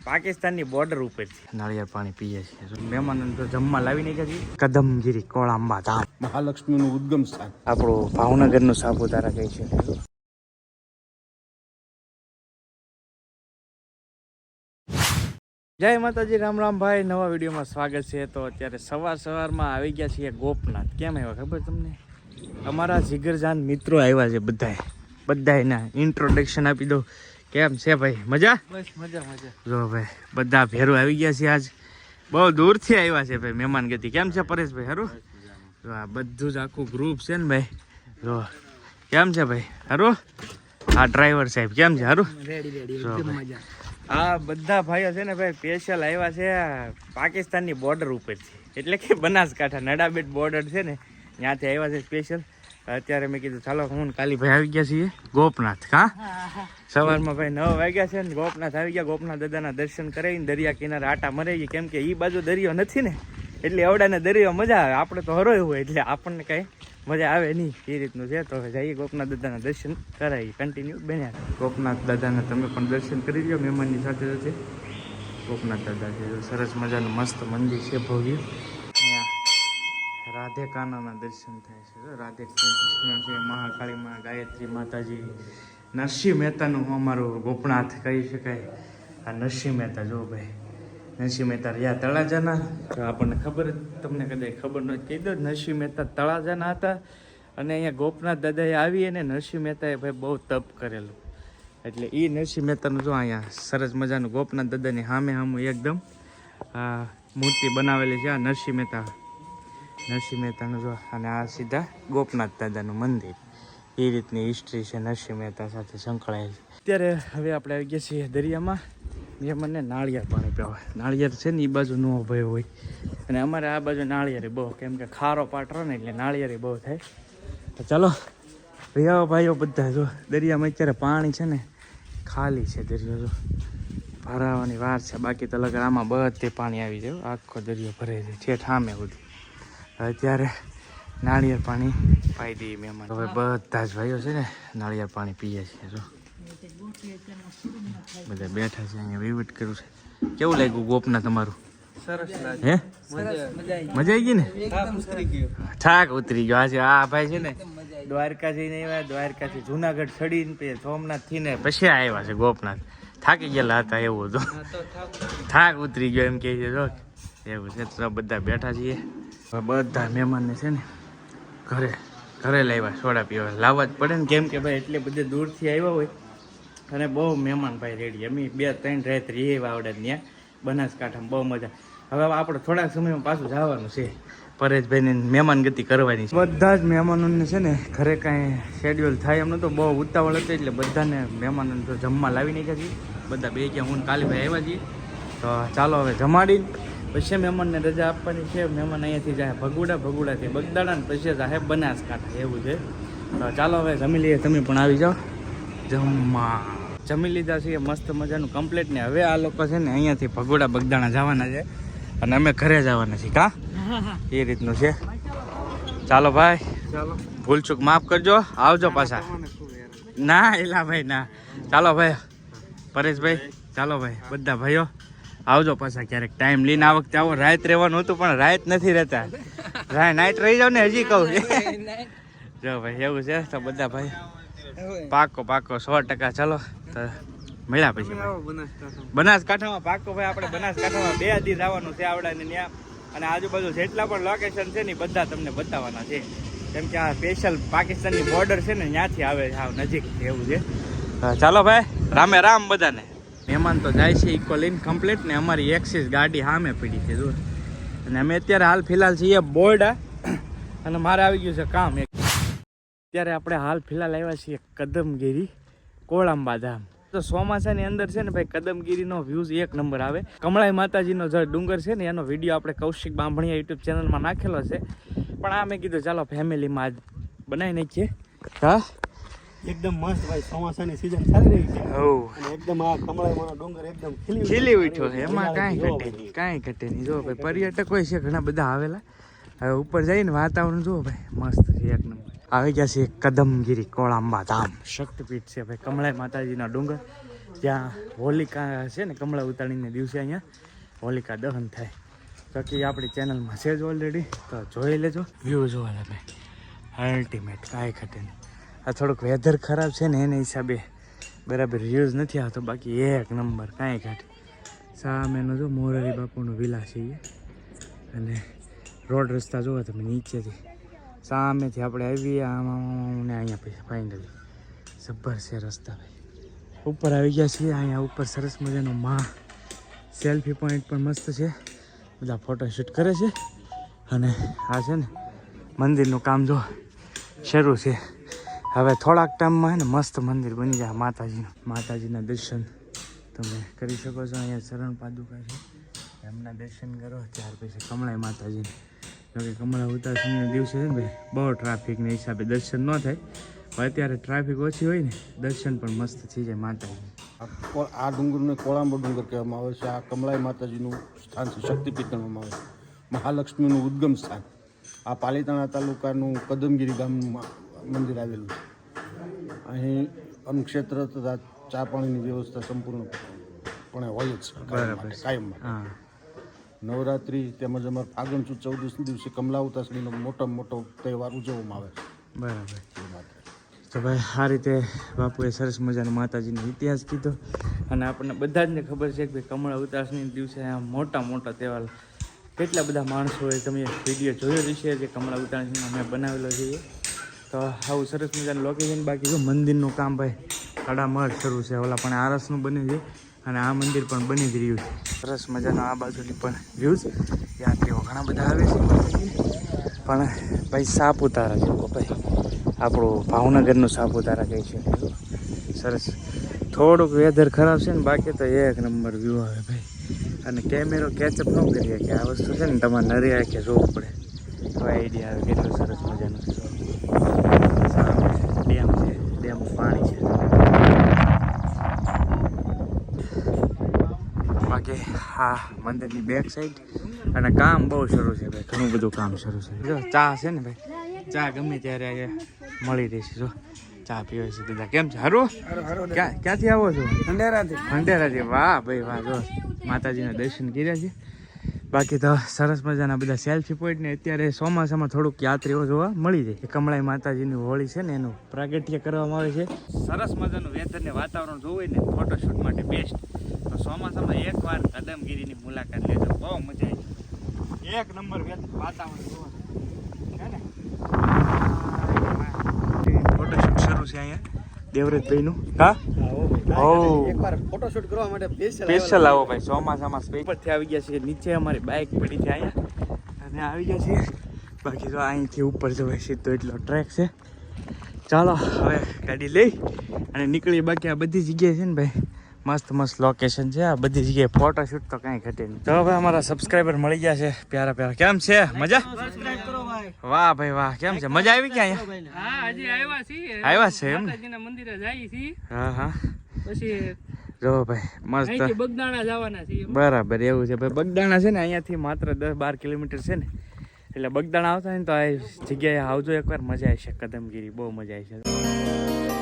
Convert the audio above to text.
પાકિસ્તાનની બોર્ડર ઉપરથી નાળિયેર પાણી પીએ છીએ. મહેમાનો તો જમવા લાવી નહીં ગયા. કદમગીરી કોળાંબા ધામ મહાલક્ષ્મીનું ઉદ્ગમ સ્થાન આપણું ભાવનગરનું સાપુતારા કહી છે. જય માતાજી, રામ રામ ભાઈ. નવા વિડીયોમાં સ્વાગત છે. તો અત્યારે સવારમાં આવી ગયા છીએ ગોપનાથ. કેમ આવ્યા ખબર તમને? અમારા જીગરજાન મિત્રો આવ્યા છે. બધાયના ઇન્ટ્રોડક્શન આપી દો. કેમ છે ભાઈ? મજા? બસ મજા. જો ભાઈ બધા ભેરું આવી ગયા છે. આજ બહુ દૂરથી આવ્યા છે ભાઈ મહેમાન ગતિ. કેમ છે પરેશભાઈ? સારું? જો આ બધું જ આખું ગ્રુપ છે ને ભાઈ. જો કેમ છે ભાઈ? સારું? આ ડ્રાઈવર સાહેબ કેમ છે? સારું? રેડી આ બધા ભાઈઓ છે ને ભાઈ સ્પેશિયલ આવ્યા છે પાકિસ્તાનની બોર્ડર ઉપરથી, એટલે કે બનાસકાંઠા નડાબેટ બોર્ડર છે ને ત્યાંથી આવ્યા છે સ્પેશિયલ. અત્યારે મેં કીધું ચાલો હું કાલી ભાઈ આવી ગયા છીએ ગોપનાથ. સવારમાં ભાઈ 9 વાગ્યા છે ને ગોપનાથ આવી ગયા. ગોપનાથ દાદાના દર્શન કરાવીને દરિયા કિનારે આટા મરાઈ. કેમ કે એ બાજુ દરિયો નથી ને, એટલે અવડાને દરિયો મજા આવે. આપણે તો હરોય હોય એટલે આપણને કાંઈ મજા આવે નહીં. એ રીતનું છે. તો હવે જઈએ ગોપનાથ દાદાના દર્શન કરાવીએ. કન્ટિન્યુ બન્યા. ગોપનાથ દાદાના તમે પણ દર્શન કરી લો મહેમાનની સાથે સાથે. ગોપનાથ દાદા છે, સરસ મજાનું મસ્ત મંદિર છે ભવ્ય. અહીંયા રાધે કાનાના દર્શન થાય છે. રાધે કૃષ્ણ છે, મહાકાળીમાં, ગાયત્રી માતાજી, નરસિંહ મહેતાનું અમારું ગોપનાથ કહી શકાય. આ નરસિંહ મહેતા જો ભાઈ, નરસિંહ મહેતા રહ્યા તળાજાના. આપણને ખબર, તમને કદાચ ખબર ન કહી દો. નરસિંહ મહેતા તળાજાના હતા અને અહીંયા ગોપનાથ દાદાએ આવી અને નરસિંહ મહેતાએ ભાઈ બહુ તપ કરેલું. એટલે એ નરસિંહ મહેતાનું જો અહીંયા સરસ મજાનું ગોપનાથ દાદાની સામે એકદમ મૂર્તિ બનાવેલી છે. આ નરસિંહ મહેતાનું જો, અને આ સીધા ગોપનાથ દાદાનું મંદિર. એ રીતની હિસ્ટ્રી છે નરસિંહ મહેતા સાથે સંકળાયેલી. અત્યારે હવે આપણે આવી ગયા છીએ દરિયામાં. એ મને નાળિયેર પાણી પીવા. નાળિયેર છે ને એ બાજુ નો ભય હોય, અને અમારે આ બાજુ નાળિયેર બહુ, કેમ કે ખારો પાટરો ને એટલે નાળિયેર બહુ થાય. તો ચાલો ભાઈઓ બધા જો દરિયામાં અત્યારે પાણી છે ને ખાલી છે. દરિયો જો ભરાવાની વાર છે. બાકી તો લગર આમાં બધે પાણી આવી જાય. આખો દરિયો ભરાઈ જાય ઠેઠ સામે સુધી. અત્યારે નાળિયેર પાણી પાઈ દઈએ મહેમાન. હવે બધા જ ભાઈઓ છે ને નાળિયેર પાણી પીએ છીએ. જો બધા બેઠા છે અહીંયા વિવિધ કર્યું છે. કેવું લાગ્યું ગોપના તમારું? સરસ લાગે. હે મજા આવી ગઈ ને? થાક ઉતરી ગયો. આજે આ ભાઈ છે ને દ્વારકા જઈને આવ્યા. દ્વારકાથી જુનાગઢ ચડીને પછી સોમનાથ થી ને પછી આવ્યા છે ગોપનાથ. થાકી ગયેલા હતા એવું હતું. થાક ઉતરી ગયો એમ કે છે. જો એવું છે. તો બધા બેઠા છીએ. બધા મહેમાનને છે ને ઘરે લાવ્યા સોડા પીવા. લાવવા જ પડે ને, કેમ કે ભાઈ એટલે બધે દૂરથી આવ્યા હોય અને બહુ મહેમાન ભાઈ રેડી. અમે 2-3 રાત રહીએ આવડે ત્યાં બનાસકાંઠામાં. બહુ મજા. હવે આપણે થોડાક સમયમાં પાછું જવાનું છે. પરેશભાઈને મહેમાન ગતિ કરવાની છે. બધા જ મહેમાનોને છે ને ઘરે કાંઈ શેડ્યુલ થાય એમ નહોતું. બહુ ઉતાવળ હતી એટલે બધાને મહેમાનોને તો જમવા લાવી નહીં ગયા છીએ. બધા બે ગયા હું કાલીભાઈ આવ્યા છીએ. તો ચાલો હવે જમાડીને પછી મહેમાનને રજા આપવાની છે. મહેમાન અહીંયાથી જાય ભગુડાથી બગદાણા, ને પછી જાય બનાસકાંઠા. એવું છે. તો ચાલો હવે જમી લઈએ. તમે પણ આવી જાઓ જમી લીધા છીએ મસ્ત મજાનું કમ્પ્લીટ ને. હવે આ લોકો છે ને અહીંયાથી ભગોડા બગદાણા જવાના છે અને અમે ઘરે જવાના છીએ. એ રીતનું છે. ચાલો ભાઈ, ચાલો ભૂલચૂક માફ કરજો. આવજો પાછા. ના એલા ભાઈ ના. ચાલો ભાઈ પરેશભાઈ, ચાલો ભાઈ બધા ભાઈઓ આવજો પાછા ક્યારેક ટાઈમ લઈને. આ વખતે આવો રાત રહેવાનું હતું પણ રાત નથી રહેતા. નાઈટ રહી જાવ ને હજી કહું. જો ભાઈ એવું છે. તો બધા ભાઈ પાકો 100%. ચાલો તો મળ્યા પછી બનાસકાંઠામાં પાકો ભાઈ. આપણે બનાસકાંઠામાં 2 દી જવાનું છે આવડાને ત્યાં. અને આજુબાજુ જેટલા પણ લોકેશન છે ને બધા તમને બતાવવાના છે. કેમ કે આ સ્પેશિયલ પાકિસ્તાનની બોર્ડર છે ને ત્યાંથી આવે છે, નજીક એવું છે. ચાલો ભાઈ, રામે રામ બધાને. મહેમાન તો જાય છે ઇકો લઈને કમ્પ્લીટ ને. અમારી એક્સિસ ગાડી સામે પડી છે જો. અને અમે અત્યારે હાલ ફિલહાલ છીએ બોરડા, અને મારે આવી ગયું છે કામ. અત્યારે આપણે હાલ ફિલહાલ આવ્યા છીએ કદમગીરી કોળાંબા ધામ. તો ચોમાસાની અંદર છે ને ભાઈ કદમગીરીનો વ્યૂઝ 1 નંબર આવે. કમળાઈ માતાજીનો જે ડુંગર છે ને એનો વિડીયો આપણે કૌશિક બાંભણીયા યુટ્યુબ ચેનલમાં નાખેલો છે. પણ આ મેં કીધું ચાલો ફેમિલીમાં આજ બનાવી નાખીએ. હા એકદમ મસ્ત ભાઈ. ચોમાસાની સીઝન ચાલી રહી છે અને એકદમ આ કમળાઈમાંનો ડુંગર એકદમ ખીલી ઉઠ્યો છે. એમાં કાંઈ ઘટે નહીં. જો ભાઈ પર્યટક હોય છે ઘણા બધા આવેલા. હવે ઉપર જઈને વાતાવરણ જુઓ ભાઈ, મસ્ત છે 1 નંબર. આવી ગયા છે કદમગીરી કોળાંબા ધામ. શક્તિપીઠ છે ભાઈ, કમળાઈ માતાજીના ડુંગર. જ્યાં હોલિકા છે ને કમળા ઉતાણીને દિવસે અહીંયા હોલિકા દહન થાય. બાકી આપણી ચેનલમાં છે જ ઓલરેડી, તો જોઈ લેજો. વ્યૂ જોવા તમે અલ્ટિમેટ, કાંઈ ઘટે નહીં. આ થોડુંક વેધર ખરાબ છે ને એને હિસાબે બરાબર વ્યૂઝ નથી આવતો, બાકી એક નંબર, કાંઈ ઘટે. સામેનો જો મોરારી બાપુનો વિલા છે એ, અને રોડ રસ્તા જોવો તમે નીચેથી, સામેથી આપણે આવીએ આમાં ને અહીંયા પછી ફાઇનલી જબ્બર છે રસ્તા ભાઈ. ઉપર આવી ગયા છીએ. અહીંયા ઉપર સરસ મજાનો સેલ્ફી પોઈન્ટ પણ મસ્ત છે, બધા ફોટોશૂટ કરે છે. અને આ છે ને મંદિરનું કામ જો શરૂ છે. હવે થોડાક ટાઈમમાં છે ને મસ્ત મંદિર બની જાય માતાજીનું. માતાજીના દર્શન તમે કરી શકો છો. અહીંયા શરણ પાદુકા છે, એમના દર્શન કરો. ત્યાર પછી કમળાઈ માતાજીને, જોકે કમળા ઉતાસણીના દિવસે છે ને ભાઈ બહુ ટ્રાફિકના હિસાબે દર્શન ન થાય, પણ અત્યારે ટ્રાફિક ઓછી હોય ને દર્શન પણ મસ્ત થઈ જાય માતાજી. આ ડુંગરને કોળાંબો ડુંગર કહેવામાં આવે છે. આ કમળાઈ માતાજીનું સ્થાન છે, શક્તિપીઠ ગણવામાં આવે છે, મહાલક્ષ્મીનું ઉદ્ગમ સ્થાન. આ પાલીતાણા તાલુકાનું કદમગીરી ગામનું મંદિર આવેલું છે. અહીં અન્નક્ષેત્ર તથા ચા પાણીની વ્યવસ્થા સંપૂર્ણપણે હોય જ છે કાયમ. હા, નવરાત્રિ તેમજ અમારા ફાગણ સુદ 14 દિવસે કમલા ઉતાસણીનો મોટામાં મોટો તહેવાર ઉજવવામાં આવે છે. બરાબર. તો ભાઈ આ રીતે બાપુએ સરસ મજાનો માતાજીનો ઇતિહાસ કીધો, અને આપણને બધા જને ખબર છે કે ભાઈ કમળા ઉતાસણી દિવસે આ મોટા તહેવાર કેટલા બધા માણસો હોય. તમે વિડીયો જોયો હશે જે કમળા ઉતાસણીનો મેં બનાવેલો છે. તો આવું સરસ મજાનું લોકેશન. બાકી જો મંદિરનું કામ ભાઈ તડામર શરૂ છે. ઓલા પણ આરસનું બને છે, અને આ મંદિર પણ બની જ રહ્યું છે. સરસ મજાનો આ બાજુની પણ વ્યૂઝ. યાત્રીઓ ઘણા બધા આવે છે, પણ ભાઈ સાપુતારા જેવો ભાઈ આપણું ભાવનગરનું સાપુતારા કહી શકીએ. સરસ થોડુંક વેધર ખરાબ છે ને, બાકી તો એક નંબર વ્યૂ આવે ભાઈ. અને કેમેરો કેચઅપ ન કરીએ કે આ વસ્તુ છે ને તમારે નરી આંખે જોવું પડે તો આઈડિયા આવે કેટલું સરસ મજાનું સામે ડેમ છે, ડેમનું પાણી છે. બાકી હા મંદિરની બેક સાઈડ, અને કામ બહુ શરૂ છે ભાઈ, ઘણું બધું કામ શરૂ છે. જો ચા છે ને ભાઈ, ચા ગમે ત્યારે અહીંયા મળી રહેશે. જો ચા પીવે છે દાદા. કેમ છે? હારું? ક્યાંથી આવો છો? ખંડેરાથી. વાહ ભાઈ વાહ. જો માતાજીના દર્શન કર્યા છે. બાકી તો સરસ મજાના બધા સેલ્ફી પોઈન્ટ ને અત્યારે ચોમાસામાં થોડુંક યાત્રીઓ જોવા મળી જાય. કમળાઈ માતાજીની હોળી છે ને એનું પ્રાગટ્ય કરવામાં આવે છે. સરસ મજાનું વેધર ને વાતાવરણ જોવું ને ફોટોશૂટ માટે બેસ્ટ. તો ચોમાસામાં એકવાર કદમગીરીની મુલાકાત લેજો, બહુ મજા આવી. એક નંબર વાતાવરણ જોવા છે ને. ફોટોશૂટ શરૂ છે અહીંયા દેવવ્રતભાઈનું. હા, એકવાર ફોટોશૂટ કરવા માટે સ્પેશિયલ આવો ભાઈ. ચોમાસામાં ઉપરથી આવી ગયા છીએ નીચે, અમારી બાઇક પડી છે અહીંયા, અને આવી ગયા છીએ. બાકી તો અહીંથી ઉપર જવાય સીધો એટલો ટ્રેક છે. ચાલો હવે ગાડી લઈ અને નીકળી. બાકી આ બધી જગ્યાએ છે ને ભાઈ મસ્ત લોકેશન છે. આ બધી જગ્યાએ ફોટોશૂટ તો કાંઈ ઘટે નહીં. તો હવે અમારા સબસ્ક્રાઈબર મળી ગયા છે પ્યારા. કેમ છે? મજા? વાહ ભાઈ વાહ. કેમ છે? મજા આવી ગયા અહીંયા? હા, હજી આવ્યા છે એમ? માતાજીના મંદિરે જઈએ છીએ. હા. પછી જો ભાઈ મસ્ત અહીંથી બગદાણા જવાના છીએ. બરાબર, એવું છે ભાઈ. બગદાણા છે ને અહીંયાથી માત્ર 10-12 કિલોમીટર છે ને, એટલે બગદાણા આવતા હોય ને તો આ જગ્યાએ આવજો એકવાર, મજા આવશે. કદમગીરી બહુ મજા આવશે.